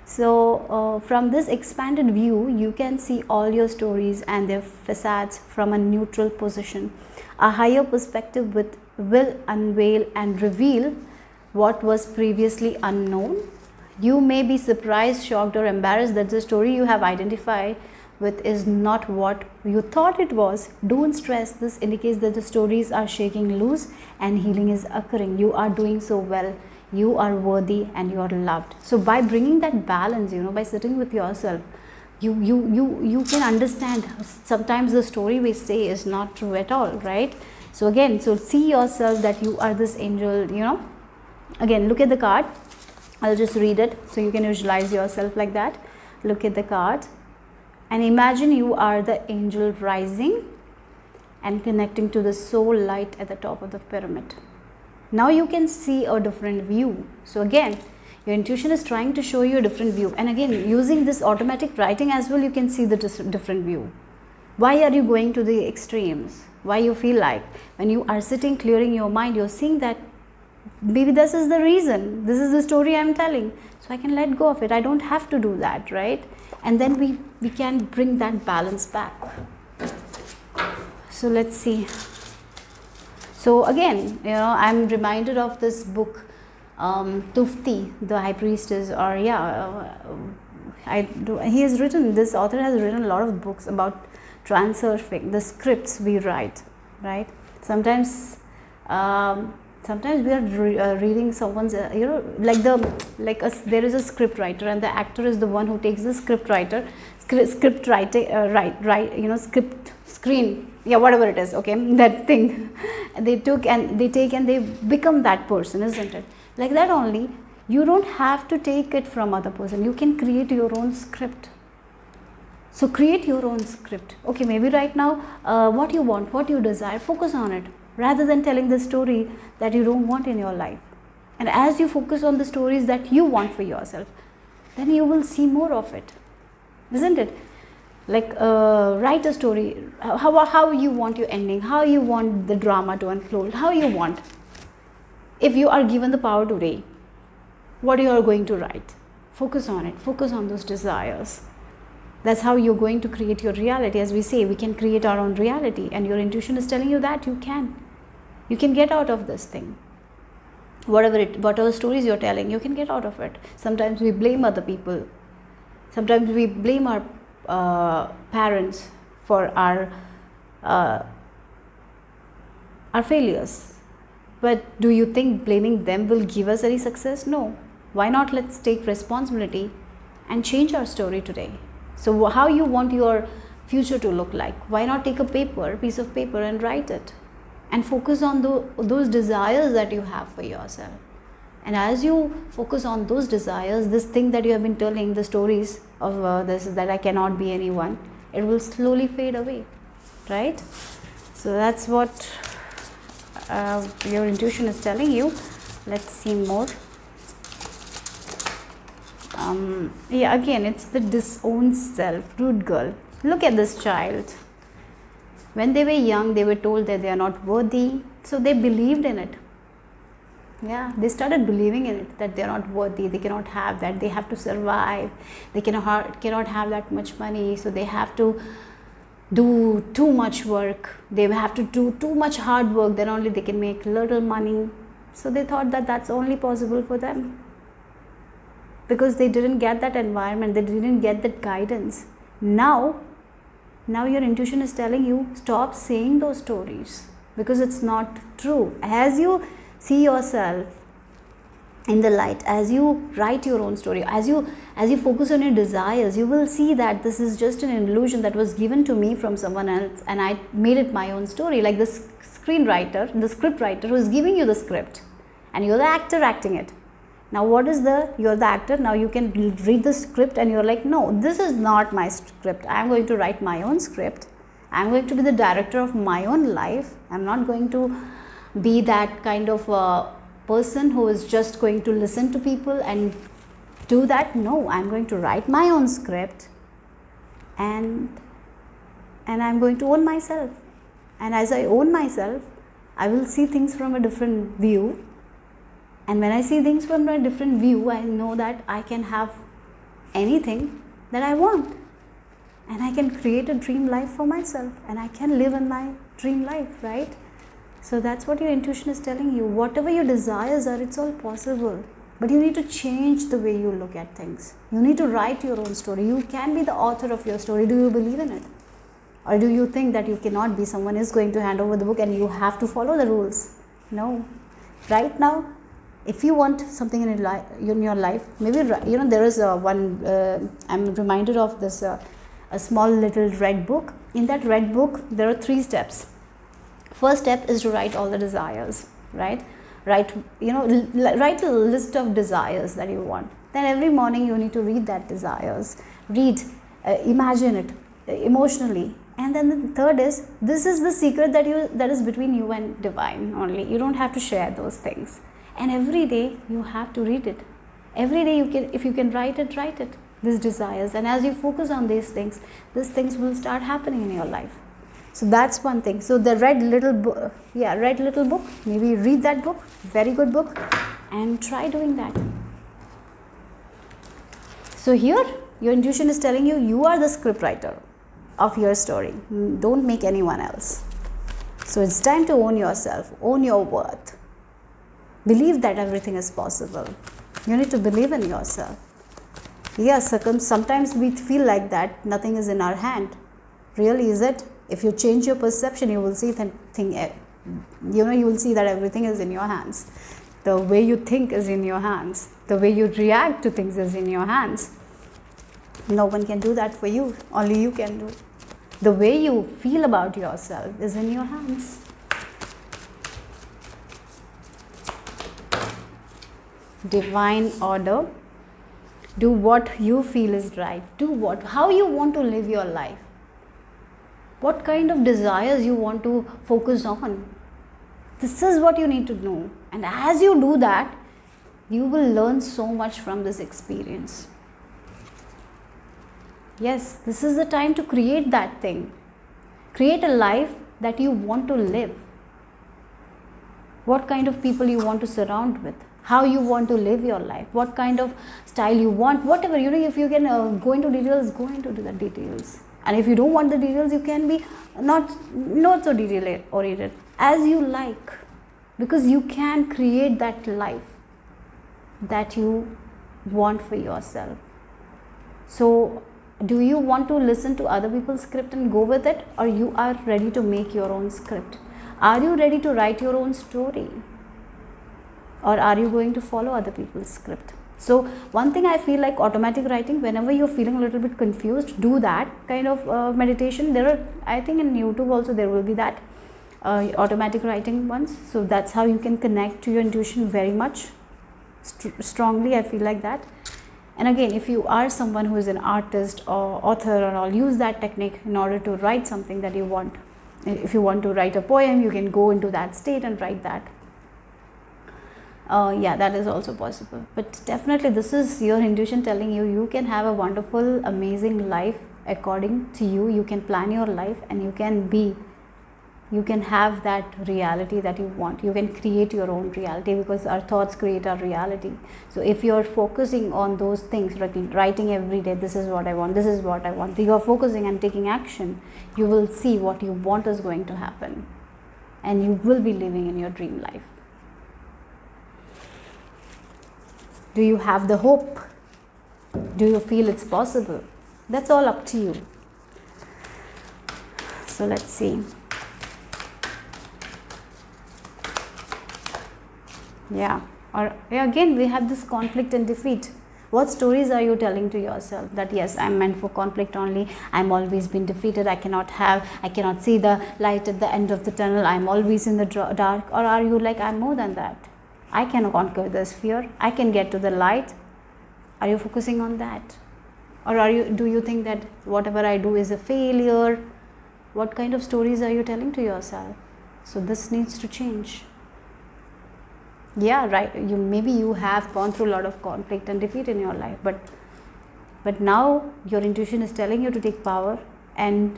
So from this expanded view, you can see all your stories and their facades from a neutral position. A higher perspective will unveil and reveal what was previously unknown. You may be surprised, shocked, or embarrassed that the story you have identified with is not what you thought it was. Don't stress. This indicates that the stories are shaking loose and healing is occurring. You are doing so well. You are worthy and you are loved. So by bringing that balance, by sitting with yourself, you can understand sometimes the story we say is not true at all, right? So again, so see yourself that you are this angel. Again, look at the card. I'll just read it so you can visualize yourself like that. Look at the card and imagine you are the angel rising and connecting to the soul light at the top of the pyramid. Now you can see a different view. So again, your intuition is trying to show you a different view. And again, using this automatic writing as well, you can see the different view. Why are you going to the extremes? Why you feel like when you are sitting clearing your mind, you're seeing that maybe this is the reason, this is the story I'm telling, so I can let go of it. I don't have to do that, right? And then we can bring that balance back. So let's see. So again, I'm reminded of this book, Tufti, the High Priestess, or this author has written a lot of books about transurfing, the scripts we write, right? Sometimes we are reading someone's, there is a script writer, and the actor is the one who takes the script screen, whatever it is, okay, that thing they take and they become that person, isn't it? Like that only. You don't have to take it from other person. You can create your own script. So create your own script. Okay, maybe right now, what you want, what you desire, focus on it, rather than telling the story that you don't want in your life. And as you focus on the stories that you want for yourself, then you will see more of it, isn't it? Like write a story, how you want your ending, how you want the drama to unfold, how you want. If you are given the power today, what you are going to write, focus on it, focus on those desires. That's how you're going to create your reality. As we say, we can create our own reality, and your intuition is telling you that you can get out of this thing. Whatever stories you're telling, you can get out of it. Sometimes we blame other people. Sometimes we blame our parents for our failures. But do you think blaming them will give us any success? No. Why not let's take responsibility and change our story today? So how you want your future to look like? Why not take a piece of paper and write it, and focus on those desires that you have for yourself. And as you focus on those desires, this thing that you have been telling, the stories of this, that I cannot be anyone, it will slowly fade away, right? So that's what your intuition is telling you. Let's see more. Again, it's the disowned self, rude girl. Look at this child. When they were young, they were told that they are not worthy, so they believed in it. They started believing in it, that they are not worthy, they cannot have that, they have to survive, they cannot have that much money, so they have to do too much work, they have to do too much hard work, then only they can make little money. So they thought that that's only possible for them, because they didn't get that environment, they didn't get that guidance. Now your intuition is telling you, stop saying those stories, because it's not true. As you see yourself in the light, as you write your own story, as you focus on your desires, you will see that this is just an illusion that was given to me from someone else, and I made it my own story. Like the screenwriter, the script writer who is giving you the script, and you're the actor acting it. Now you're the actor, now you can read the script and you're like, no, this is not my script, I'm going to write my own script, I'm going to be the director of my own life, I'm not going to be that kind of person who is just going to listen to people and do that. No, I'm going to write my own script, and I'm going to own myself. And as I own myself, I will see things from a different view. And when I see things from a different view, I know that I can have anything that I want. And I can create a dream life for myself. And I can live in my dream life, right? So that's what your intuition is telling you. Whatever your desires are, it's all possible. But you need to change the way you look at things. You need to write your own story. You can be the author of your story. Do you believe in it? Or do you think that you cannot be? Someone is going to hand over the book and you have to follow the rules? No. Right now, if you want something in your life, maybe, there is I'm reminded of this, a small little red book. In that red book, there are 3 steps. First step is to write all the desires, right? Write a list of desires that you want. Then every morning you need to read that desires. Read, imagine it emotionally. And then the third is, this is the secret that is between you and divine only. You don't have to share those things. And every day you have to read it. Every day if you can write it, these desires. And as you focus on these things will start happening in your life. So that's one thing. So the red little book, maybe read that book, very good book, and try doing that. So here, your intuition is telling you, you are the script writer of your story. Don't make anyone else. So it's time to own yourself, own your worth. Believe that everything is possible. You need to believe in yourself. Yes, sometimes we feel like that nothing is in our hand. Really, is it? If you change your perception, you will see you will see that everything is in your hands. The way you think is in your hands. The way you react to things is in your hands. No one can do that for you. Only you can do. The way you feel about yourself is in your hands. Divine order. Do what you feel is right. How you want to live your life. What kind of desires you want to focus on. This is what you need to know. And as you do that, you will learn so much from this experience. Yes, this is the time to create that thing. Create a life that you want to live. What kind of people you want to surround with. How you want to live your life. What kind of style you want. Whatever, if you can go into details, go into the details. And if you don't want the details, you can be not so detail oriented. As you like. Because you can create that life that you want for yourself. So, do you want to listen to other people's script and go with it, or you are ready to make your own script? Are you ready to write your own story, or are you going to follow other people's script? So one thing I feel like automatic writing, whenever you're feeling a little bit confused, do that kind of meditation. There are, I think in YouTube also there will be that automatic writing ones. So that's how you can connect to your intuition very much strongly. I feel like that. And again, if you are someone who is an artist or author or all, use that technique in order to write something that you want. If you want to write a poem, you can go into that state and write that. Yeah, that is also possible. But definitely this is your intuition telling you, you can have a wonderful, amazing life according to you. You can plan your life and you can have that reality that you want. You can create your own reality, because our thoughts create our reality. So if you're focusing on those things, like writing every day, this is what I want, this is what I want, you're focusing and taking action, you will see what you want is going to happen, and you will be living in your dream life. Do you have the hope? Do you feel it's possible? That's all up to you. So let's see. Yeah, again we have this conflict and defeat. What stories are you telling to yourself? That yes, I'm meant for conflict only, I'm always been defeated, I cannot see the light at the end of the tunnel, I'm always in the dark? Or are you like, I'm more than that, I can conquer this fear, I can get to the light? Are you focusing on that? Or do you think that whatever I do is a failure? What kind of stories are you telling to yourself? So this needs to change. Yeah, right, maybe you have gone through a lot of conflict and defeat in your life, but now your intuition is telling you to take power and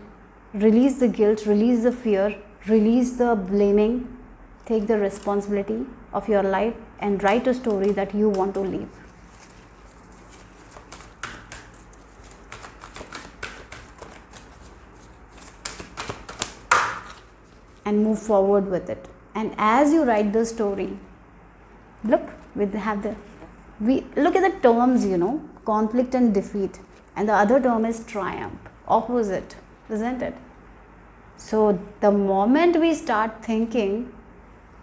release the guilt, release the fear, release the blaming, take the responsibility of your life and write a story that you want to live. And move forward with it. And as you write the story, look at the terms, conflict and defeat, and the other term is triumph, opposite, isn't it? So the moment we start thinking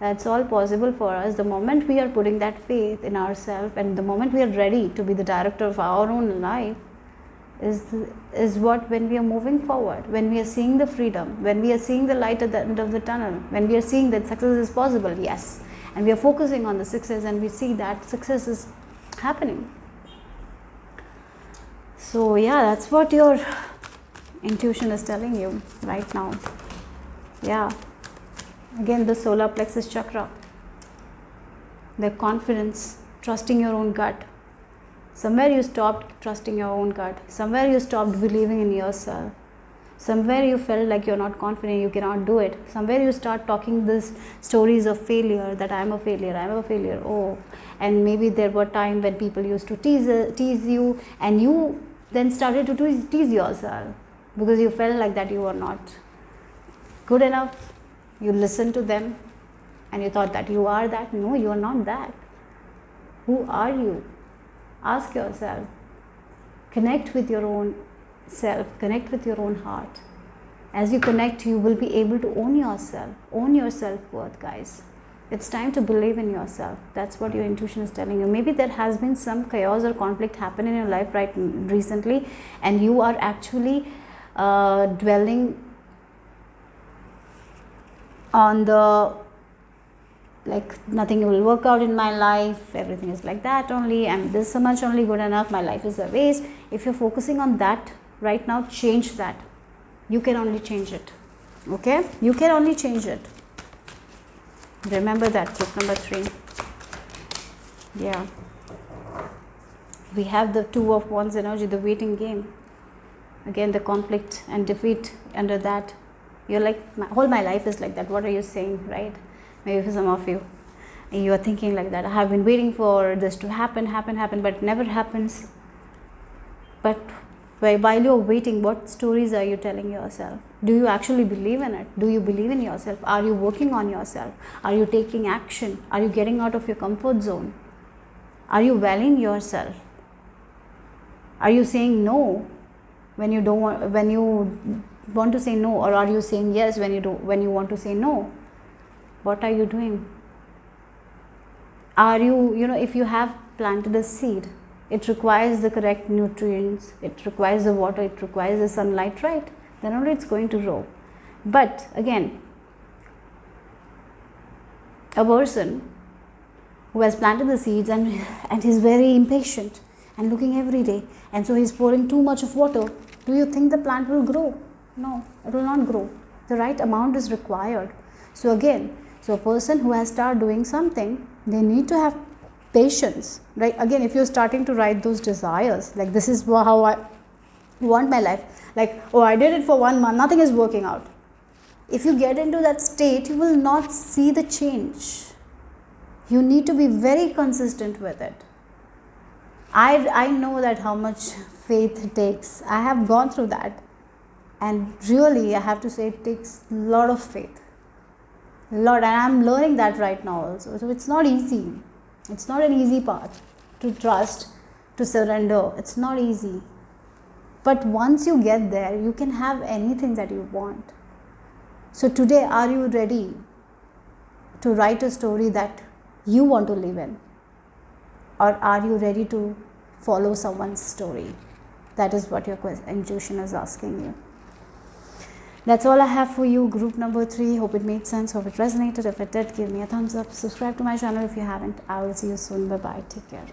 that's all possible for us, the moment we are putting that faith in ourselves, and the moment we are ready to be the director of our own life, is what, when we are moving forward, when we are seeing the freedom, when we are seeing the light at the end of the tunnel, when we are seeing that success is possible, yes, and we are focusing on the success and we see that success is happening. So yeah, that's what your intuition is telling you right now. Yeah. Again, the solar plexus chakra. The confidence, trusting your own gut. Somewhere you stopped trusting your own gut. Somewhere you stopped believing in yourself. Somewhere you felt like you're not confident, you cannot do it. Somewhere you start talking these stories of failure, that I'm a failure. Oh, and maybe there were times when people used to tease you, and you then started to tease yourself because you felt like that you were not good enough. You listened to them and you thought that you are that. No, you are not that. Who are you? Ask yourself. Connect with your own self, connect with your own heart. As you connect, you will be able to own yourself, own your self-worth, guys. It's time to believe in yourself. That's what your intuition is telling you. Maybe there has been some chaos or conflict happen in your life recently, and you are actually dwelling on the like nothing will work out in my life, everything is like that only, I'm this so much only good enough, my life is a waste. If you're focusing on that right now, change that. You can only change it. Okay, you can only change it. Remember that, group number 3. Yeah, we have the 2 of Wands energy, the waiting game. Again, the conflict and defeat under that. You're like, my life is like that. What are you saying, right? Maybe for some of you, you are thinking like that. I have been waiting for this to happen, but it never happens. But while you're waiting, what stories are you telling yourself? Do you actually believe in it? Do you believe in yourself? Are you working on yourself? Are you taking action? Are you getting out of your comfort zone? Are you valuing yourself? Are you saying no when you don't want, when you want to say no, or are you saying yes when you want to say no? What are you doing? Are you, if you have planted a seed, it requires the correct nutrients, it requires the water, it requires the sunlight, right? Then only it's going to grow. But again, a person who has planted the seeds and is very impatient and looking every day, and so he's pouring too much of water, do you think the plant will grow? No, it will not grow. The right amount is required. So again, a person who has started doing something, they need to have patience, right? Again, if you're starting to write those desires, like this is how I want my life, like, oh, I did it for 1 month, nothing is working out. If you get into that state, you will not see the change. You need to be very consistent with it. I know that how much faith it takes. I have gone through that, and really I have to say it takes a lot of faith. And I'm learning that right now also. So it's not easy. It's not an easy path to trust, to surrender. It's not easy. But once you get there, you can have anything that you want. So today, are you ready to write a story that you want to live in? Or are you ready to follow someone's story? That is what your intuition is asking you. That's all I have for you, group number 3. Hope it made sense, hope it resonated. If it did, give me a thumbs up. Subscribe to my channel if you haven't. I will see you soon. Bye-bye. Take care.